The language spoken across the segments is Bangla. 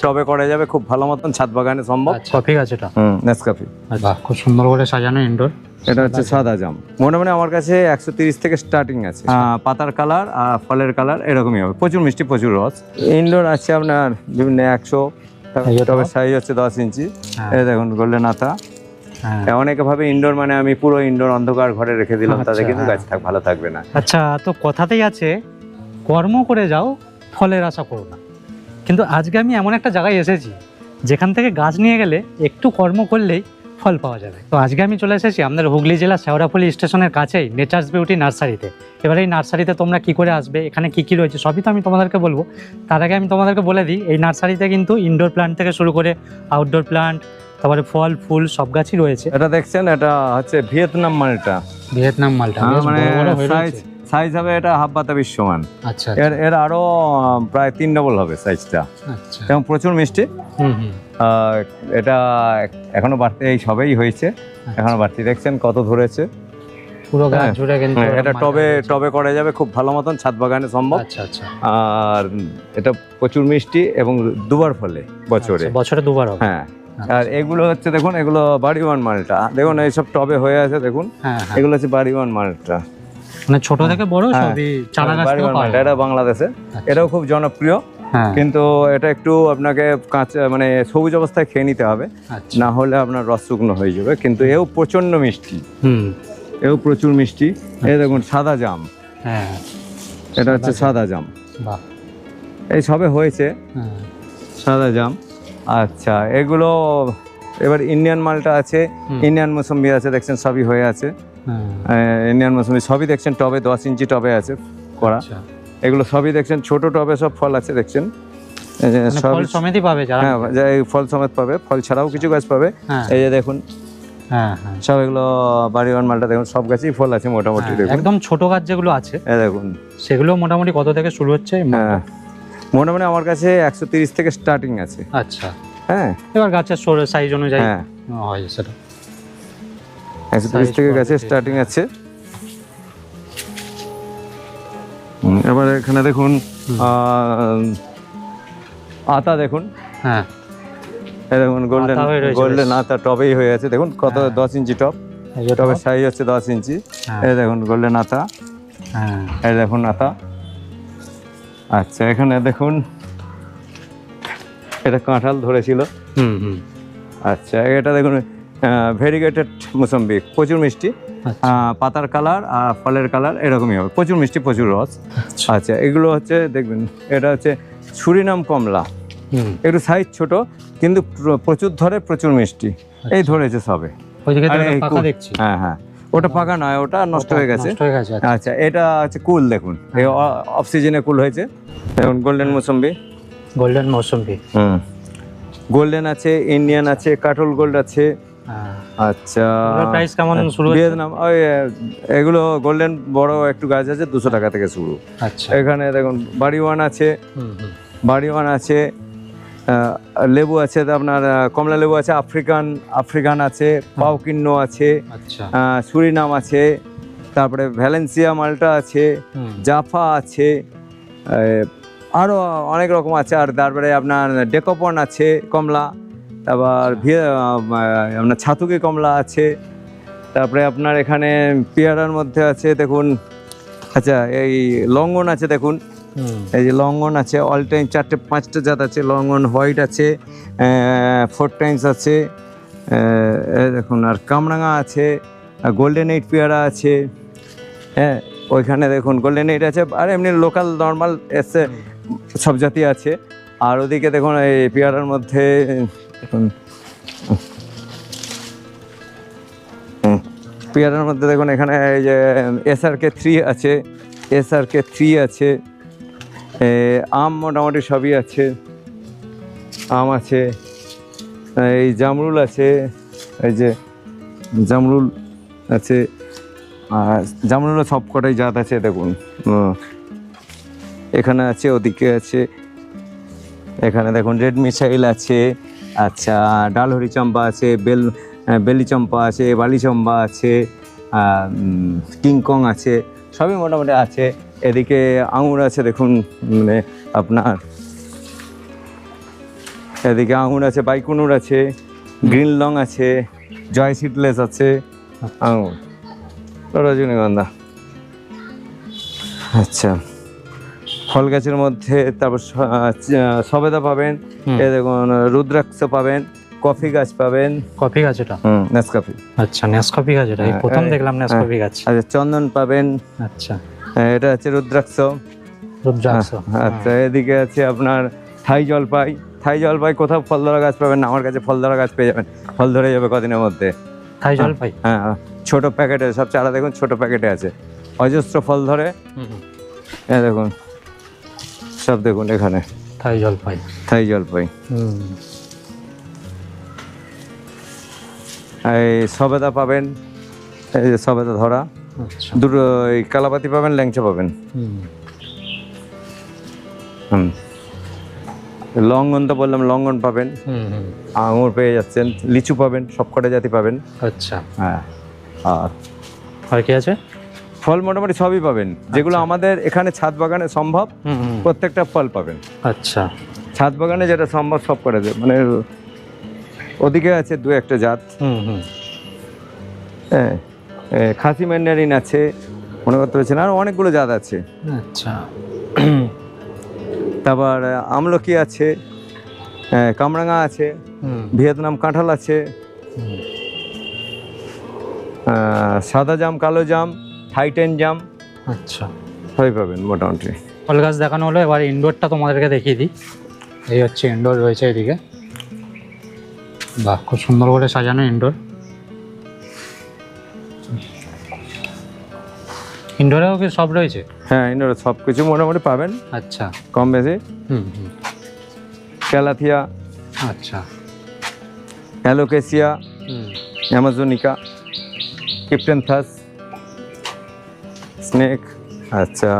টবে করা যাবে খুব ভালো মতন, ছাদ বাগানে সম্ভব। কফি গাছ এটা? নেসকাফি। বাহ, খুব সুন্দর করে সাজানো ইনডোর। এটা হচ্ছে সাদা জাম। মোটামুটি আমার কাছে 130 থেকে স্টার্টিং আছে। পাতার কালার আর ফলের কালার এরকমই হবে, প্রচুর মিষ্টি, প্রচুর রস। ইনডোর আছে আপনার বিভিন্ন 100, টবের সাইজ হচ্ছে 10 ইঞ্চি। এই দেখুন গোল্ডেন আতা। অনেকে ভাবে ইনডোর মানে আমি পুরো ইনডোর অন্ধকার ঘরে রেখে দিলাম, তাতে কিন্তু গাছ ভালো থাকবে না। আচ্ছা, তো কথাতেই আছে কর্ম করে যাও, ফলের আশা করো না। কিন্তু আজকে আমি এমন একটা জায়গায় এসেছি যেখান থেকে গাছ নিয়ে গেলে একটু কর্ম করলেই ফল পাওয়া যাবে। তো আজকে আমি চলে এসেছি আমাদের হুগলি জেলা শেওড়াফুলি স্টেশনের কাছেই নেচার্স বিউটি নার্সারিতে। এবার এই নার্সারিতে তোমরা কি করে আসবে, এখানে কি কি রয়েছে সবই তো আমি তোমাদেরকে বলবো। তার আগে আমি তোমাদেরকে বলে দিই, এই নার্সারিতে কিন্তু ইনডোর প্ল্যান্ট থেকে শুরু করে আউটডোর প্ল্যান্ট, তারপরে ফল ফুল সব গাছই রয়েছে। এটা দেখছেন, এটা হচ্ছে ভিয়েতনাম মালটা। ভিয়েতনাম মালটা মানে সাইজ হবে এটা হাফ বাতাবির সমান। আচ্ছা, এর আরো প্রায় 3 ডবল হবে সাইজটা। আচ্ছা, এবং প্রচুর মিষ্টি। এটা এখনো বাড়তে, এই সবেই হয়েছে, এখনো বাড়তি। দেখছেন কত ধরেছে পুরো গাছ জুড়ে। কিন্তু এটা টবে করা যাবে খুব ভালো মতন, ছাদ বাগানে সম্ভব। আচ্ছা আচ্ছা। আর এটা প্রচুর মিষ্টি এবং দুবার ফলে বছরে দুবার হবে। হ্যাঁ। আর এগুলো হচ্ছে দেখুন, এগুলো বাড়িওয়ান মালটা। দেখুন এইসব টবে হয়ে আছে, দেখুন এগুলো হচ্ছে বাড়িওয়ান মালটা। মানে ছোট থেকে বড় সবই চারা গাছ থেকে পাওয়া যায়। এটা বাংলাদেশে, এটাও খুব জনপ্রিয়। কিন্তু এটা একটু আপনাকে কাঁচা মানে সবুজ অবস্থায় খেয়ে নিতে হবে, না হলে আপনার রস শুকনো হয়ে যাবে। কিন্তু এও প্রচন্ড মিষ্টি, এও প্রচুর মিষ্টি। এই দেখুন সাদা জাম। হ্যাঁ, এটা হচ্ছে সাদা জাম। বাহ, এই সবে হয়েছে সাদা জাম। আচ্ছা, এগুলো এবার ইন্ডিয়ান মালটা আছে, ইন্ডিয়ান মৌসুম্বি আছে, দেখছেন সবই হয়ে আছে। ইন্ডিয়ান মৌসুম্বি সবই দেখছেন টবে, 10 ইঞ্চি টবে আছে করা। এগুলো সবই দেখছেন ছোট টবে সব ফল আছে, দেখছেন ফল সমেতই পাবে। হ্যাঁ, ফল সমেত পাবে, ফল ছাড়াও কিছু গাছ পাবে। এই যে দেখুন সব এগুলো বাড়িওয়ান মালটা, দেখুন সব গাছেই ফল আছে মোটামুটি। একদম ছোট গাছ যেগুলো আছে দেখুন, সেগুলো মোটামুটি কত থেকে শুরু হচ্ছে? হ্যাঁ, মোটামুটি আমার কাছে 130 থেকে স্টার্টিং আছে। আচ্ছা, হ্যাঁ, এবার গাছের সাইজ অনুযায়ী হয় সেটা। 130 থেকে গাছের স্টার্টিং আছে। এবার এখানে দেখুন আতা, দেখুন দেখুন গোল্ডেন আতা টবেই হয়ে আছে। দেখুন কত 10 ইঞ্চি টব, টবের সাইজ হচ্ছে 10 ইঞ্চি। এই দেখুন গোল্ডেন আতা, এই দেখুন আতা। আচ্ছা, এখানে দেখুন এটা কাঁঠাল ধরেছিল। আচ্ছা, এটা দেখুন ভেরিগেটেড মৌসুম্বি, প্রচুর মিষ্টি। পাতার কালার আর ফলের কালার এরকমই হবে, প্রচুর মিষ্টি, প্রচুর রস। আচ্ছা, এগুলো হচ্ছে দেখবেন, এটা হচ্ছে সুরিনাম কমলা। একটু সাইজ ছোট কিন্তু প্রচুর ধরে, প্রচুর মিষ্টি। এই ধরেছে সবে। হ্যাঁ হ্যাঁ, ওটা পাকা নয়, ওটা নষ্ট হয়ে গেছে। আচ্ছা, এটা হচ্ছে কুল, দেখুন অফ সিজনে কুল হয়েছে। দেখুন golden mosambi, golden mosambi. Golden আছে, ইন্ডিয়ান আছে, কাটল গোল্ড আছে। আচ্ছা, প্রাইস কেমন শুরু? ভিয়েতনাম এগুলো গোল্ডেন বড় একটু গাছ আছে, 200 টাকা থেকে শুরু। আচ্ছা, এখানে দেখুন বাড়িওয়ান আছে, বাড়িওয়ান আছে, লেবু আছে আপনার, কমলা লেবু আছে, আফ্রিকান আছে, পাউকিন্নো আছে, সুরিনাম আছে, তারপরে ভ্যালেন্সিয়া মালটা আছে, জাফা আছে, আরও অনেক রকম আছে। আর তারপরে আপনার ডেকোপন আছে কমলা, তারপর আপনার ছাতুকি কমলা আছে। তারপরে আপনার এখানে পেয়ারার মধ্যে আছে দেখুন, আচ্ছা এই লঙ্ঘন আছে, দেখুন এই যে লঙ্ঘন আছে, অল টাইম 4-5টা জাত আছে। লঙ্ঘন হোয়াইট আছে, 4 টাইমস আছে, দেখুন আর কামরাঙা আছে, গোল্ডেন এইট পেয়ারা আছে। হ্যাঁ, ওইখানে দেখুন গোল্ডেন এইট আছে, আর এমনি লোকাল নর্মাল এসে সব জাতি আছে। আর ওদিকে দেখুন এই পেয়ারার মধ্যে দেখুন, পেয়ারার মধ্যে দেখুন এখানে এই যে SRK3 আছে, SRK3 আছে। আম মোটামুটি সবই আছে, আম আছে, এই জামরুল আছে, এই যে জামরুল আছে, আর জামরুলও সব কটাই জাত আছে। দেখুন এখানে আছে, ওদিকে আছে, এখানে দেখুন রেড মিসাইল আছে। আচ্ছা, ডালহরি চম্পা আছে, বেলি চম্পা আছে, বালি চম্পা আছে, কিংকং আছে, সবই মোটামুটি আছে। এদিকে আঙুর আছে, দেখুন মানে আপনার এদিকে আঙুর আছে, বাইকুনুর আছে, গ্রিন লং আছে, জয় সিডলেস আছে, আঙুর, রজনীগন্ধা। আচ্ছা, ফল গাছের মধ্যে তারপর সবেদা পাবেন, এই দেখুন রুদ্রাক্ষ পাবেন, কফি গাছ পাবেন। কফি গাছ এটা? নেসকফি। আচ্ছা, নেসকফি গাছ এটা, এই প্রথম দেখলাম নেসকফি গাছ। আচ্ছা, চন্দন পাবেন। আচ্ছা, এটা হচ্ছে রুদ্রাক্ষ। রুদ্রাক্ষ। আচ্ছা, এদিকে আছে আপনার থাই জলপাই। থাই জলপাই কোথাও ফল ধরা গাছ পাবেন না, আমার কাছে ফল ধরা গাছ পেয়ে যাবেন, ফল ধরে যাবে কদিনের মধ্যে। থাই জলপাই? হ্যাঁ, ছোট প্যাকেটে, সব চারা দেখুন ছোট প্যাকেটে আছে, অজস্র ফল ধরে। হ্যাঁ দেখুন, সব দেখুন এখানে থাই জলপাই। থাই জলপাই। এই সবেদা পাবেন, এই যে সবেদা ধরা। আচ্ছা, দুটো এই কালাপাতি পাবেন, ল্যাংচা পাবেন। লঙ্ঘন তো বললাম, লঙ্ঘন পাবেন, আঙুর পেয়ে যাচ্ছেন, লিচু পাবেন, সবকটা জাতি পাবেন। আচ্ছা, হ্যাঁ, আর কি আছে? ফল মোটামুটি সবই পাবেন, যেগুলো আমাদের এখানে ছাদ বাগানে সম্ভব, প্রত্যেকটা ফল পাবেন। আচ্ছা, ছাদ বাগানে যেটা সম্ভব সব করে দেবে, মানে ওদিকে আছে দু একটা জাত। হ্যাঁ, খাসি ম্যান্ডারিন আছে, মনে করতে পারছেন, আর অনেকগুলো জাত আছে। আচ্ছা, তারপর আমলকি আছে, কামরাঙা আছে, ভিয়েতনাম কাঁঠাল আছে, সাদা জাম, কালো জাম, হাইটেন জাম। আচ্ছা, সবই পাবেন মোটামুটি। ফল গাছ দেখানো হলো, এবার ইনডোরটা তোমাদেরকে দেখিয়ে দিই। এই হচ্ছে ইনডোর রয়েছে এদিকে, বাহ, খুব সুন্দর করে সাজানো ইনডোর। ইনডোরেও কি সব রয়েছে? হ্যাঁ, ইনডোরে সব কিছু মোটামুটি পাবেন। আচ্ছা, কম বেশি। ক্যালাথিয়া, আচ্ছা, অ্যালোকেসিয়া, অ্যামাজোনিকা, ক্রিপ্টেনথাস, স্নেক, আচ্ছা,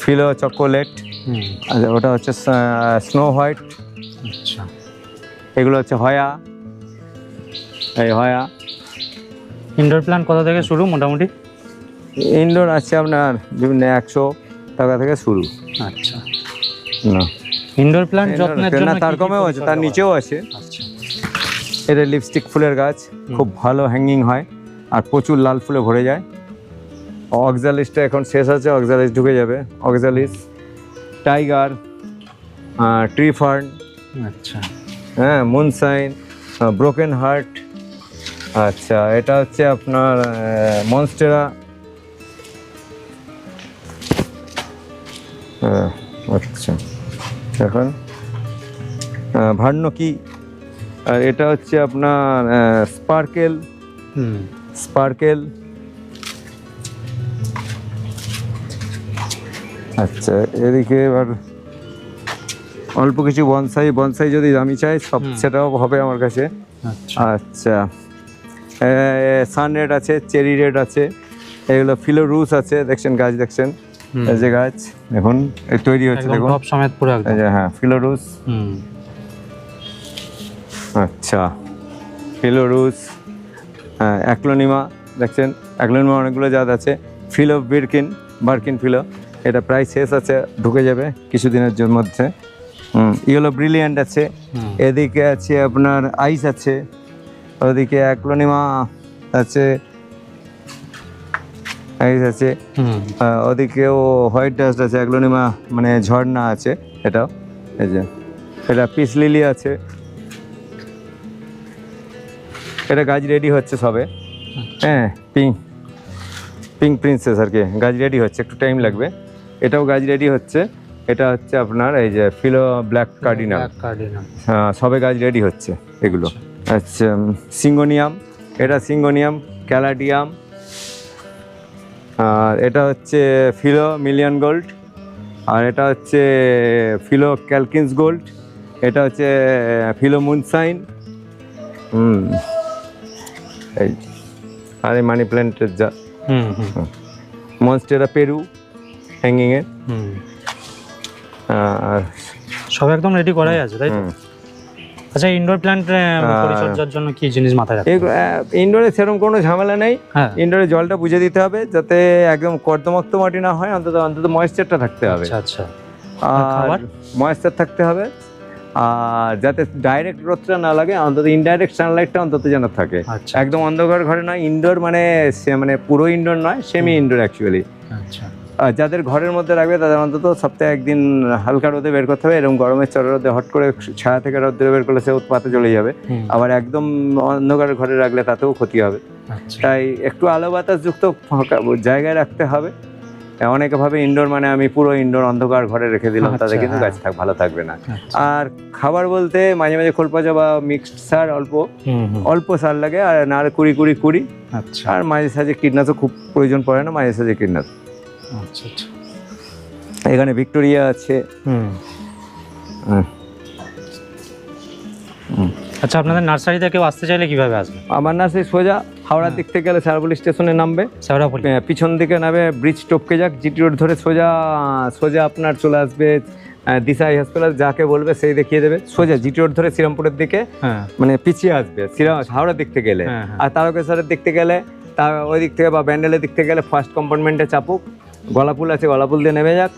ফিলো চকোলেট, আচ্ছা, ওটা হচ্ছে স্নো হোয়াইট। আচ্ছা, এগুলো হচ্ছে হয়া, এই হয়া। ইনডোর প্ল্যান্ট কত থেকে শুরু মোটামুটি? ইনডোর আছে আপনার বিভিন্ন 100 টাকা থেকে শুরু। আচ্ছা, না, ইনডোর প্ল্যান্ট যত্নের জন্য না, তার কমেও আছে, তার নিচেও আছে। আচ্ছা, এটা লিপস্টিক ফুলের গাছ, খুব ভালো হ্যাঙ্গিং হয় আর প্রচুর লাল ফুলে ভরে যায়। অক্সালিসটা এখন শেষ আছে, অক্সালিস ঢুকে যাবে। অক্সালিস, টাইগার, ট্রি ফার্ন, আচ্ছা, হ্যাঁ, মুনসাইন, ব্রোকেন হার্ট। আচ্ছা, এটা হচ্ছে আপনার মনস্টেরা। আচ্ছা, এখন ভার্নকি। আর এটা হচ্ছে আপনার স্পার্কেল। স্পার্কেল। আচ্ছা, এদিকে এবার অল্প কিছু বনসাই, বনসাই যদি আমি চাই সব সেটাও হবে আমার কাছে। আচ্ছা, সান রেড আছে, চেরি রেড আছে, এগুলো ফিলোরুস আছে, দেখছেন গাছ, দেখছেন এই যে গাছ এখন তৈরি হচ্ছে, দেখুন টপ সমেত পুরো একদম। হ্যাঁ, ফিলোরুস। আচ্ছা, ফিলোরুস, অ্যাক্লোনিমা, দেখছেন অ্যাক্লোনিমা অনেকগুলো জাত আছে। ফিলো বার্কিন ফিলো, এটা প্রায় শেষ আছে, ঢুকে যাবে কিছুদিনের মধ্যে। ইয়েলো ব্রিলিয়ান্ট আছে, এদিকে আছে আপনার আইস আছে, ওদিকে অ্যাক্লোনিমা আছে, আইস আছে, ওদিকেও হোয়াইট ডাস্ট আছে, অ্যাগ্লোনিমা মানে ঝর্ণা আছে, এটাও। এই যে এটা পিস লিলি আছে, এটা গাছ রেডি হচ্ছে সবে। হ্যাঁ, পিঙ্ক প্রিন্সেস আর কি, গাছ রেডি হচ্ছে, একটু টাইম লাগবে। এটাও গাছ রেডি হচ্ছে। এটা হচ্ছে আপনার এই যে ফিলো ব্ল্যাক কার্ডিনাল, হ্যাঁ, সবে গাছ রেডি হচ্ছে এগুলো। আচ্ছা, সিঙ্গোনিয়াম, এটা সিঙ্গোনিয়াম, ক্যালাডিয়াম। আর এটা হচ্ছে ফিলো মিলিয়ন গোল্ড, আর এটা হচ্ছে ফিলো ক্যালকিন্স গোল্ড, এটা হচ্ছে ফিলো মুনসাইন। এই আর এই মানি প্ল্যান্টের যা মনস্টেরা পেরু হ্যাঙ্গিংয়ে। আর সব একদম রেডি করাই আছে, তাই তো? আচ্ছা, ইনডোর প্ল্যান্ট পরিচর্যার জন্য কি জিনিস মাথায় রাখতে হবে? ইনডোরে সেরকম কোনো ঝামেলা নেই। ইনডোরে জলটা বুঝে দিতে হবে যাতে একদম কর্দমাক্ত মাটি না হয়, অন্তত ময়েশ্চারটা থাকতে হবে। আচ্ছা, আচ্ছা। আর ময়েশ্চার থাকতে হবে, আর যাতে ডাইরেক্ট রোদটা না লাগে, অন্তত ইনডাইরেক্ট সানলাইটটা অন্তত যেন থাকে। আচ্ছা একদম অন্ধকার ঘরে নয়, ইনডোর মানে মানে পুরো ইনডোর নয়, সেমি ইনডোর অ্যাকচুয়ালি। আচ্ছা যাদের ঘরের মধ্যে রাখবে তাদের অন্তত সপ্তাহে একদিন হালকা রোদে বের করতে হবে। এরকম গরমের চড়া রোদে হট করে ছায়া থেকে রোদে বের করলে সে উৎপাতে চলে যাবে। আবার একদম অন্ধকার ঘরে রাখলে তাতেও ক্ষতি হবে। আচ্ছা তাই একটু আলো বাতাস যুক্ত জায়গায় রাখতে হবে। অনেকে ভাবে ইনডোর মানে আমি পুরো ইনডোর অন্ধকার ঘরে রেখে দিলাম, তাতে কিন্তু গাছ ভালো থাকবে না। আর খাবার বলতে মাঝে মাঝে খোল পচা বা মিক্সড সার অল্প সার লাগে, আর না 20-20-20। আচ্ছা আর মাঝে সাঝে কীটনাশক খুব প্রয়োজন পড়ে না, মাঝে সাঝে কীটনাশক। আচ্ছা আচ্ছা এখানে ভিক্টোরিয়া আছে। আচ্ছা আপনাদের নার্সারিতে কেউ আসতে চাইলে কিভাবে আসবে? আমার নার্সারি সোজা হাওড়ার দিক থেকে গেলে শেওড়াফুলি স্টেশনে নামবে, শেওড়াফুলি পিছন দিকে নামবে, ব্রিজ টপকে যাক, জিটি রোড ধরে সোজা সোজা আপনার চলে আসবে দিশা হাসপাতাল, যাকে বলবে সেই দেখিয়ে দেবে। সোজা জিটি রোড ধরে শ্রীরামপুরের দিকে মানে পিছিয়ে আসবে হাওড়ার দিক থেকে গেলে। আর তারকেশ্বরের দিক থেকে গেলে ওই দিক থেকে বা ব্যান্ডেলের দিক থেকে গেলে ফার্স্ট কম্পার্টমেন্টে চাপুক, গলাপুল আছে, গলাপুল দিয়ে নেমে যাক।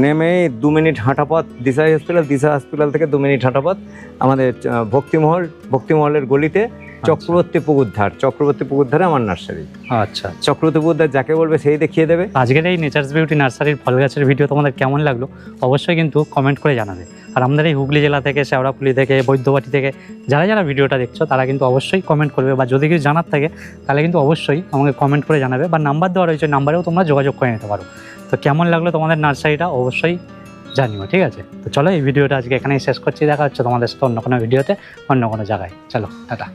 নেমে 2 মিনিট হাঁটা পথ দিশা হসপিটাল থেকে 2 মিনিট হাঁটা পথ আমাদের ভক্তিমহলের গলিতে চক্রবর্তী পুকুর ধারে আমার নার্সারি। আচ্ছা চক্রবর্তী পুকুর ধার যাকে বলবে সেই দেখিয়ে দেবে। আজকের এই নেচার্স বিউটি নার্সারির ফল গাছের ভিডিও তোমাদের কেমন লাগলো অবশ্যই কিন্তু কমেন্ট করে জানাবে। আর আমাদের এই হুগলি জেলা থেকে, শেওড়াফুলি থেকে, বৈদ্যবাটি থেকে যারা ভিডিওটা দেখছো তারা কিন্তু অবশ্যই কমেন্ট করবে, বা যদি কিছু জানার থাকে তাহলে কিন্তু অবশ্যই আমাকে কমেন্ট করে জানাবে, বা নাম্বার দেওয়া রয়েছে, নাম্বারেও তোমরা যোগাযোগ করে নিতে পারো। তো কেমন লাগলো তোমাদের নার্সারিটা অবশ্যই জানিও, ঠিক আছে? তো চলো এই ভিডিওটা আজকে এখানেই শেষ করছি। দেখা হচ্ছে তোমাদের সাথে অন্য কোনো ভিডিওতে, অন্য কোনো জায়গায়। চলো টাটা।